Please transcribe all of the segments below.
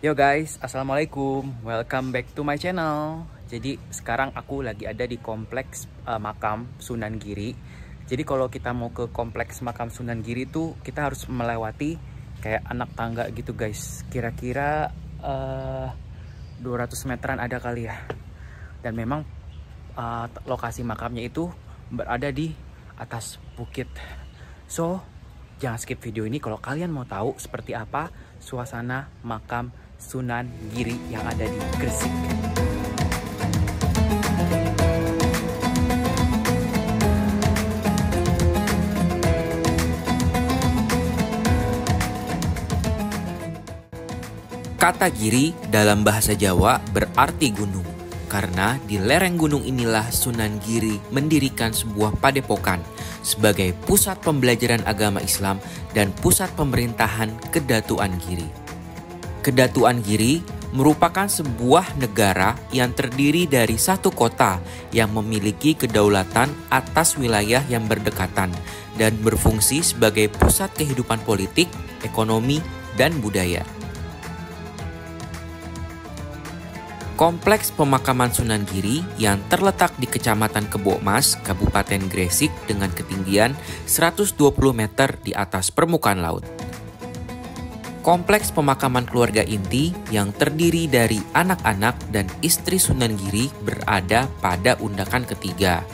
Yo guys, assalamualaikum, welcome back to my channel. Jadi sekarang aku lagi ada di kompleks makam Sunan Giri. Jadi kalau kita mau ke kompleks makam Sunan Giri tuh kita harus melewati kayak anak tangga gitu guys. Kira-kira 200 meteran ada kali ya. Dan memang lokasi makamnya itu berada di atas bukit. So jangan skip video ini kalau kalian mau tahu seperti apa suasana makam Sunan Giri yang ada di Gresik. Kata Giri dalam bahasa Jawa berarti gunung, karena di lereng gunung inilah Sunan Giri mendirikan sebuah padepokan sebagai pusat pembelajaran agama Islam dan pusat pemerintahan Kedatuan Giri. Kedatuan Giri merupakan sebuah negara yang terdiri dari satu kota yang memiliki kedaulatan atas wilayah yang berdekatan dan berfungsi sebagai pusat kehidupan politik, ekonomi, dan budaya. Kompleks pemakaman Sunan Giri yang terletak di Kecamatan Kebokmas, Kabupaten Gresik dengan ketinggian 120 meter di atas permukaan laut. Kompleks pemakaman keluarga inti yang terdiri dari anak-anak dan istri Sunan Giri berada pada undakan ketiga.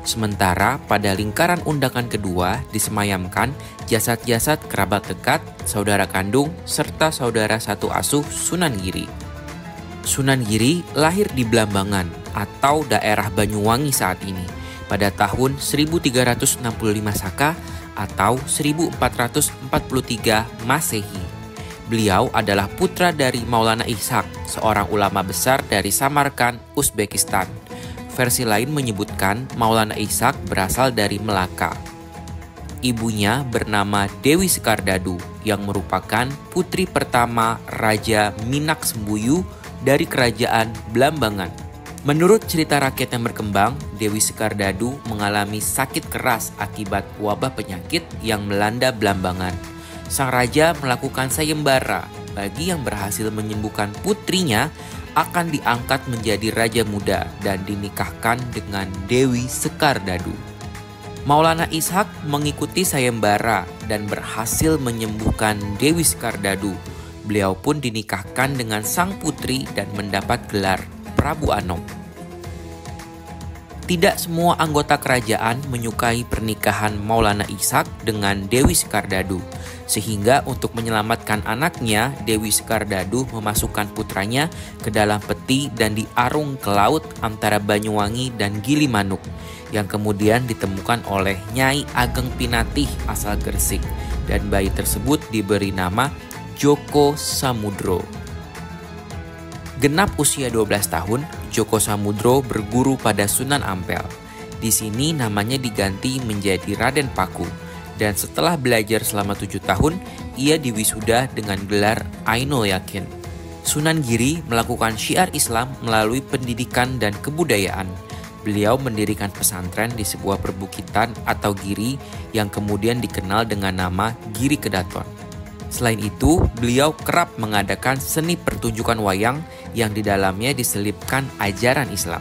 Sementara pada lingkaran undakan kedua disemayamkan jasad-jasad kerabat dekat, saudara kandung, serta saudara satu asuh Sunan Giri. Sunan Giri lahir di Blambangan atau daerah Banyuwangi saat ini pada tahun 1365 Saka atau 1443 Masehi. Beliau adalah putra dari Maulana Ishaq, seorang ulama besar dari Samarkand, Uzbekistan. Versi lain menyebutkan Maulana Ishaq berasal dari Melaka. Ibunya bernama Dewi Sekardadu yang merupakan putri pertama Raja Minak Sembuyu dari Kerajaan Blambangan. Menurut cerita rakyat yang berkembang, Dewi Sekardadu mengalami sakit keras akibat wabah penyakit yang melanda Blambangan. Sang raja melakukan sayembara bagi yang berhasil menyembuhkan putrinya akan diangkat menjadi raja muda dan dinikahkan dengan Dewi Sekardadu. Maulana Ishaq mengikuti sayembara dan berhasil menyembuhkan Dewi Sekardadu. Beliau pun dinikahkan dengan sang putri dan mendapat gelar Prabu Anom. Tidak semua anggota kerajaan menyukai pernikahan Maulana Ishaq dengan Dewi Sekardadu, sehingga untuk menyelamatkan anaknya, Dewi Sekardadu memasukkan putranya ke dalam peti dan diarung ke laut antara Banyuwangi dan Gilimanuk, yang kemudian ditemukan oleh Nyai Ageng Pinatih asal Gresik, dan bayi tersebut diberi nama Joko Samudro. Genap usia 12 tahun, Joko Samudro berguru pada Sunan Ampel. Di sini namanya diganti menjadi Raden Paku, dan setelah belajar selama 7 tahun, ia diwisuda dengan gelar Ainul Yakin. Sunan Giri melakukan syiar Islam melalui pendidikan dan kebudayaan. Beliau mendirikan pesantren di sebuah perbukitan atau giri yang kemudian dikenal dengan nama Giri Kedaton. Selain itu, beliau kerap mengadakan seni pertunjukan wayang yang di dalamnya diselipkan ajaran Islam.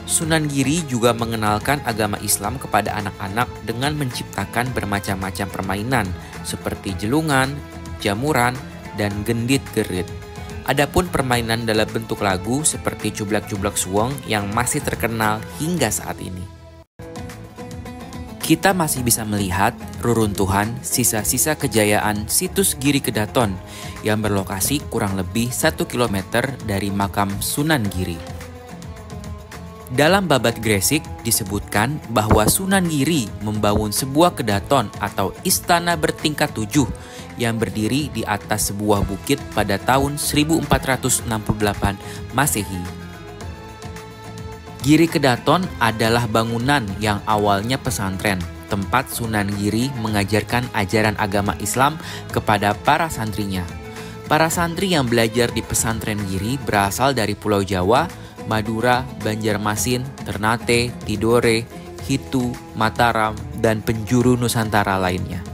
Sunan Giri juga mengenalkan agama Islam kepada anak-anak dengan menciptakan bermacam-macam permainan seperti jelungan, jamuran, dan gendit gerit. Adapun permainan dalam bentuk lagu seperti cublak-cublak suweng yang masih terkenal hingga saat ini. Kita masih bisa melihat reruntuhan sisa-sisa kejayaan situs Giri Kedaton yang berlokasi kurang lebih 1 km dari makam Sunan Giri. Dalam Babat Gresik disebutkan bahwa Sunan Giri membangun sebuah kedaton atau istana bertingkat 7 yang berdiri di atas sebuah bukit pada tahun 1468 Masehi. Giri Kedaton adalah bangunan yang awalnya pesantren, tempat Sunan Giri mengajarkan ajaran agama Islam kepada para santrinya. Para santri yang belajar di pesantren Giri berasal dari Pulau Jawa, Madura, Banjarmasin, Ternate, Tidore, Hitu, Mataram, dan penjuru Nusantara lainnya.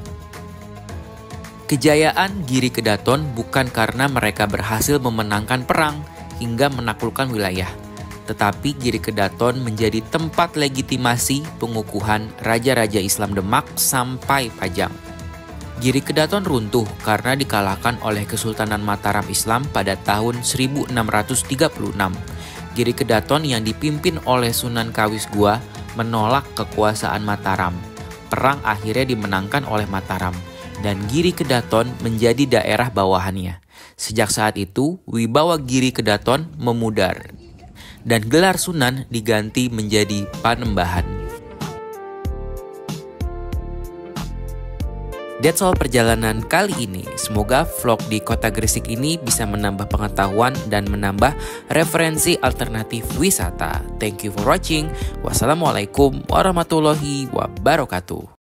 Kejayaan Giri Kedaton bukan karena mereka berhasil memenangkan perang hingga menaklukkan wilayah, tetapi Giri Kedaton menjadi tempat legitimasi pengukuhan raja-raja Islam Demak sampai Pajang. Giri Kedaton runtuh karena dikalahkan oleh Kesultanan Mataram Islam pada tahun 1636. Giri Kedaton yang dipimpin oleh Sunan Kalistua menolak kekuasaan Mataram. Perang akhirnya dimenangkan oleh Mataram, dan Giri Kedaton menjadi daerah bawahannya. Sejak saat itu, wibawa Giri Kedaton memudar, dan gelar Sunan diganti menjadi Panembahan. That's all perjalanan kali ini. Semoga vlog di Kota Gresik ini bisa menambah pengetahuan dan menambah referensi alternatif wisata. Thank you for watching. Wassalamualaikum warahmatullahi wabarakatuh.